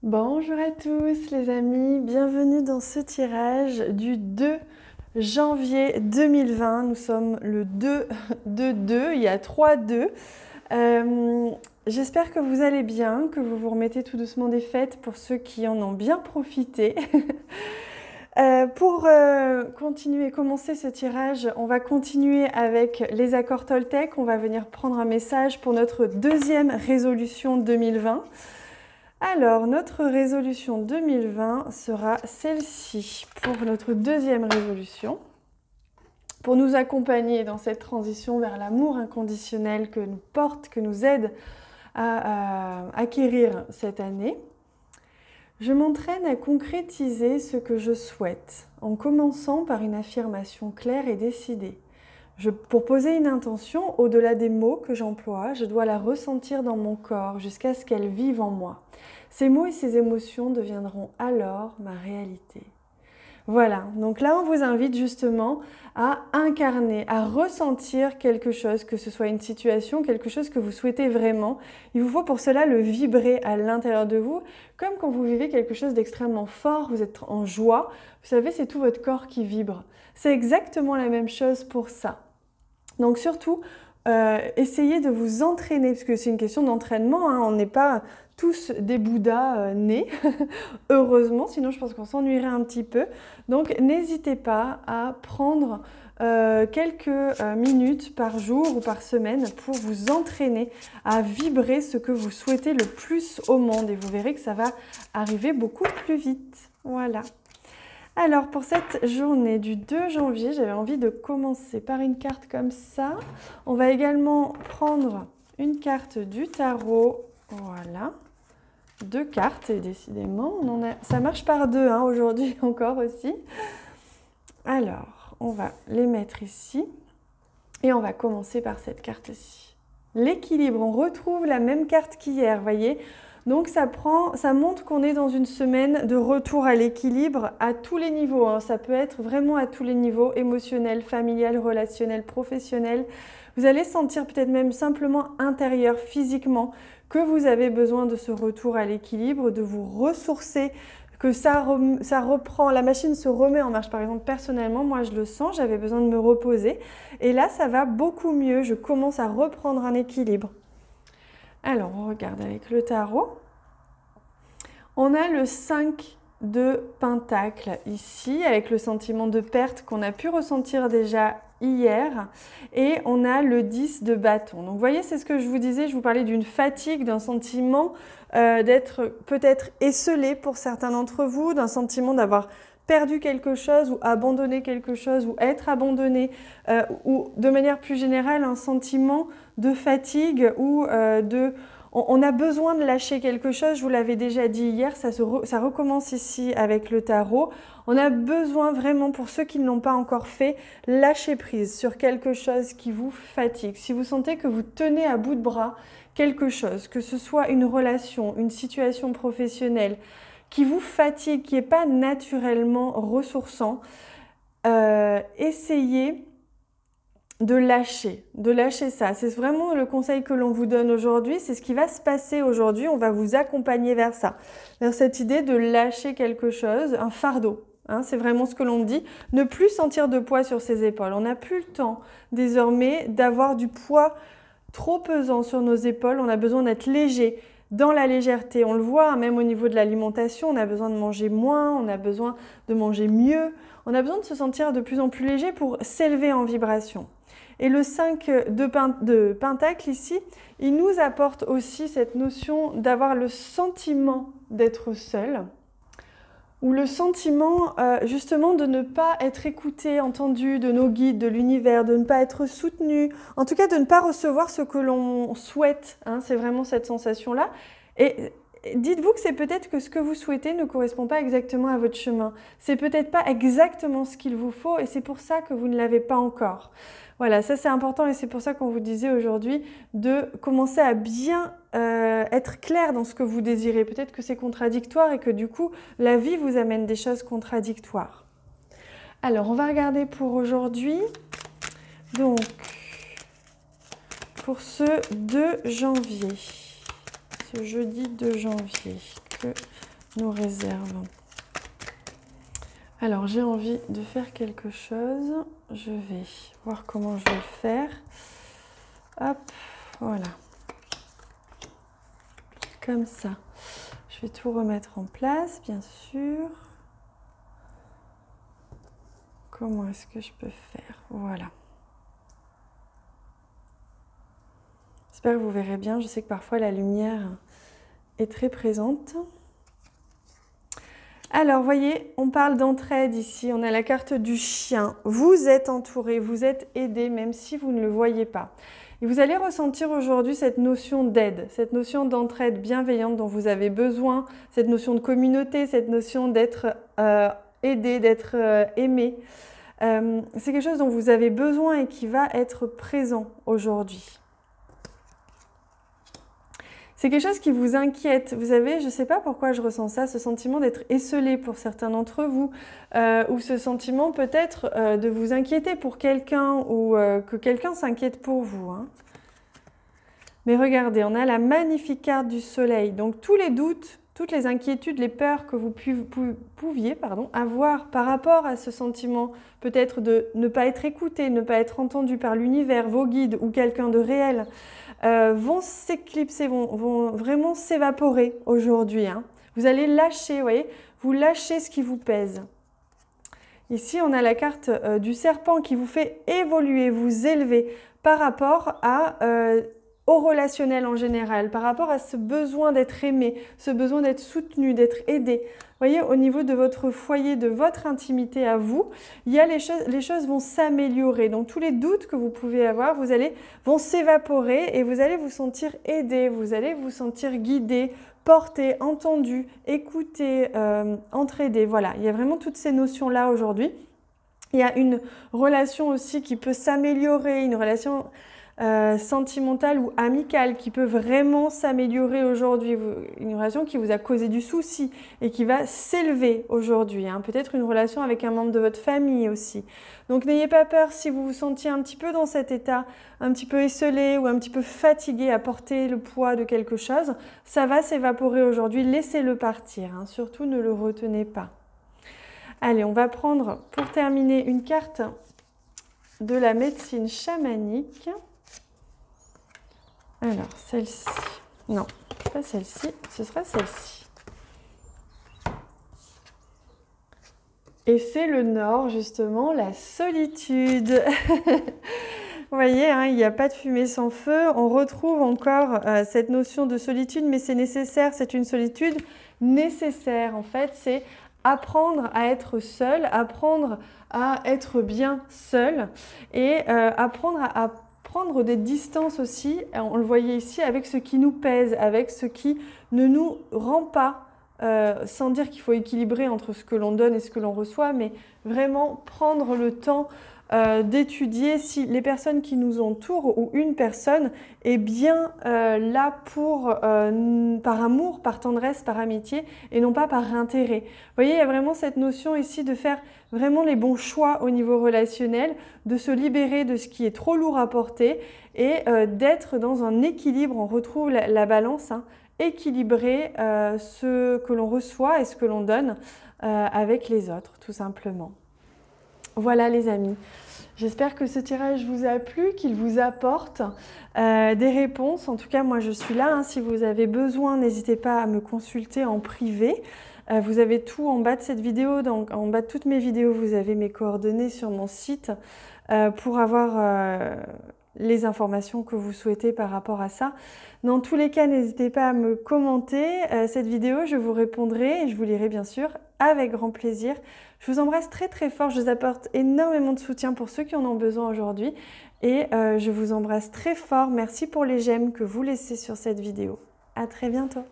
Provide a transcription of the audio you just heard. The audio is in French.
Bonjour à tous les amis, bienvenue dans ce tirage du 2 janvier 2020. Nous sommes le 2-2, il y a 3 2. J'espère que vous allez bien, que vous vous remettez tout doucement des fêtes pour ceux qui en ont bien profité. Pour continuer, commencer ce tirage, on va continuer avec les accords Toltec. On va venir prendre un message pour notre deuxième résolution 2020. Alors, notre résolution 2020 sera celle-ci pour notre deuxième résolution. Pour nous accompagner dans cette transition vers l'amour inconditionnel que nous porte, que nous aide à acquérir cette année. Je m'entraîne à concrétiser ce que je souhaite, en commençant par une affirmation claire et décidée. Pour poser une intention, au-delà des mots que j'emploie, je dois la ressentir dans mon corps jusqu'à ce qu'elle vive en moi. Ces mots et ces émotions deviendront alors ma réalité. Voilà, donc là on vous invite justement à incarner, à ressentir quelque chose, que ce soit une situation, quelque chose que vous souhaitez vraiment. Il vous faut pour cela le vibrer à l'intérieur de vous, comme quand vous vivez quelque chose d'extrêmement fort, vous êtes en joie, vous savez, c'est tout votre corps qui vibre. C'est exactement la même chose pour ça. Donc surtout, essayez de vous entraîner, parce que c'est une question d'entraînement, hein, on n'est pas tous des Bouddhas nés, heureusement, sinon je pense qu'on s'ennuierait un petit peu. Donc n'hésitez pas à prendre quelques minutes par jour ou par semaine pour vous entraîner à vibrer ce que vous souhaitez le plus au monde. Et vous verrez que ça va arriver beaucoup plus vite. Voilà. Alors pour cette journée du 2 janvier, j'avais envie de commencer par une carte comme ça. On va également prendre une carte du tarot. Voilà. 2 cartes et décidément, ça marche par 2 hein, aujourd'hui encore aussi. Alors, on va les mettre ici et on va commencer par cette carte-ci. L'équilibre, on retrouve la même carte qu'hier, voyez. Donc ça montre qu'on est dans une semaine de retour à l'équilibre à tous les niveaux. Hein. Ça peut être vraiment à tous les niveaux, émotionnel, familial, relationnel, professionnel. Vous allez sentir peut-être même simplement intérieur, physiquement, que vous avez besoin de ce retour à l'équilibre, de vous ressourcer, que ça reprend, la machine se remet en marche. Par exemple, personnellement, moi je le sens, j'avais besoin de me reposer. Et là, ça va beaucoup mieux, je commence à reprendre un équilibre. Alors, on regarde avec le tarot. On a le 5 de Pentacle ici, avec le sentiment de perte qu'on a pu ressentir déjà hier. Et on a le 10 de bâton. Donc, vous voyez, c'est ce que je vous disais, je vous parlais d'une fatigue, d'un sentiment d'être peut-être esselé pour certains d'entre vous, d'un sentiment d'avoir perdu quelque chose ou abandonné quelque chose ou être abandonné ou de manière plus générale un sentiment de fatigue ou on a besoin de lâcher quelque chose, je vous l'avais déjà dit hier, ça recommence ici avec le tarot. On a besoin vraiment, pour ceux qui ne l'ont pas encore fait, lâcher prise sur quelque chose qui vous fatigue. Si vous sentez que vous tenez à bout de bras quelque chose, que ce soit une relation, une situation professionnelle, qui vous fatigue, qui n'est pas naturellement ressourçant, essayez de lâcher ça. C'est vraiment le conseil que l'on vous donne aujourd'hui, c'est ce qui va se passer aujourd'hui, on va vous accompagner vers ça, vers cette idée de lâcher quelque chose, un fardeau. Hein, c'est vraiment ce que l'on dit, ne plus sentir de poids sur ses épaules. On n'a plus le temps désormais d'avoir du poids trop pesant sur nos épaules, on a besoin d'être léger, dans la légèreté. On le voit, hein, même au niveau de l'alimentation, on a besoin de manger moins, on a besoin de manger mieux, on a besoin de se sentir de plus en plus léger pour s'élever en vibration. Et le 5 de Pentacle ici, il nous apporte aussi cette notion d'avoir le sentiment d'être seul, ou le sentiment justement de ne pas être écouté, entendu de nos guides, de l'univers, de ne pas être soutenu, en tout cas de ne pas recevoir ce que l'on souhaite, hein, c'est vraiment cette sensation-là. Et dites-vous que c'est peut-être que ce que vous souhaitez ne correspond pas exactement à votre chemin. C'est peut-être pas exactement ce qu'il vous faut et c'est pour ça que vous ne l'avez pas encore. Voilà, ça c'est important et c'est pour ça qu'on vous disait aujourd'hui de commencer à bien être clair dans ce que vous désirez. Peut-être que c'est contradictoire et que du coup, la vie vous amène des choses contradictoires. Alors, on va regarder pour aujourd'hui. Donc, pour ce 2 janvier, ce jeudi 2 janvier, que nous réserve? Alors, j'ai envie de faire quelque chose. Je vais voir comment je vais le faire. Hop, voilà. Comme ça. Je vais tout remettre en place, bien sûr. Comment est-ce que je peux faire? Voilà. J'espère que vous verrez bien. Je sais que parfois la lumière est très présente. Alors, voyez, on parle d'entraide ici. On a la carte du chien. Vous êtes entouré, vous êtes aidé, même si vous ne le voyez pas. Et vous allez ressentir aujourd'hui cette notion d'aide, cette notion d'entraide bienveillante dont vous avez besoin, cette notion de communauté, cette notion d'être aidé, d'être aimé. C'est quelque chose dont vous avez besoin et qui va être présent aujourd'hui. C'est quelque chose qui vous inquiète. Vous avez, je ne sais pas pourquoi je ressens ça, ce sentiment d'être esseulé pour certains d'entre vous, ou ce sentiment peut-être de vous inquiéter pour quelqu'un ou que quelqu'un s'inquiète pour vous. Hein. Mais regardez, on a la magnifique carte du soleil. Donc tous les doutes, toutes les inquiétudes, les peurs que vous pouviez avoir par rapport à ce sentiment peut-être de ne pas être écouté, ne pas être entendu par l'univers, vos guides ou quelqu'un de réel, vont s'éclipser, vont vraiment s'évaporer aujourd'hui. Hein. Vous allez lâcher, vous voyez, vous lâchez ce qui vous pèse. Ici, on a la carte du serpent qui vous fait évoluer, vous élever par rapport au relationnel en général, par rapport à ce besoin d'être aimé, ce besoin d'être soutenu, d'être aidé. Vous voyez, au niveau de votre foyer, de votre intimité à vous, il y a les choses vont s'améliorer. Donc, tous les doutes que vous pouvez avoir, vont s'évaporer et vous allez vous sentir aidé, vous allez vous sentir guidé, porté, entendu, écouté, entraidé. Voilà, il y a vraiment toutes ces notions-là aujourd'hui. Il y a une relation aussi qui peut s'améliorer, une relation sentimentale ou amicale qui peut vraiment s'améliorer aujourd'hui, une relation qui vous a causé du souci et qui va s'élever aujourd'hui, hein. Peut-être une relation avec un membre de votre famille aussi. Donc n'ayez pas peur si vous vous sentiez un petit peu dans cet état, un petit peu esseulé ou un petit peu fatigué à porter le poids de quelque chose, ça va s'évaporer aujourd'hui, laissez-le partir, hein. Surtout ne le retenez pas. Allez, on va prendre pour terminer une carte de la médecine chamanique. Alors, celle-ci. Non, pas celle-ci, ce sera celle-ci. Et c'est le nord, justement, la solitude. Vous voyez, hein, il n'y a pas de fumée sans feu. On retrouve encore cette notion de solitude, mais c'est nécessaire, c'est une solitude nécessaire. En fait, c'est apprendre à être seul, apprendre à être bien seul et apprendre à prendre des distances aussi, on le voyait ici, avec ce qui nous pèse, avec ce qui ne nous rend pas, sans dire qu'il faut équilibrer entre ce que l'on donne et ce que l'on reçoit, mais vraiment prendre le temps d'étudier si les personnes qui nous entourent ou une personne est bien là par amour, par tendresse, par amitié et non pas par intérêt. Vous voyez, il y a vraiment cette notion ici de faire vraiment les bons choix au niveau relationnel, de se libérer de ce qui est trop lourd à porter et d'être dans un équilibre. On retrouve la balance, hein, équilibrer ce que l'on reçoit et ce que l'on donne avec les autres, tout simplement. Voilà les amis, j'espère que ce tirage vous a plu, qu'il vous apporte des réponses. En tout cas, moi je suis là, hein. Si vous avez besoin, n'hésitez pas à me consulter en privé. Vous avez tout en bas de cette vidéo, donc en bas de toutes mes vidéos, vous avez mes coordonnées sur mon site pour avoir les informations que vous souhaitez par rapport à ça. Dans tous les cas, n'hésitez pas à me commenter cette vidéo, je vous répondrai et je vous lirai bien sûr avec grand plaisir. Je vous embrasse très très fort, je vous apporte énormément de soutien pour ceux qui en ont besoin aujourd'hui et je vous embrasse très fort. Merci pour les j'aime que vous laissez sur cette vidéo. À très bientôt.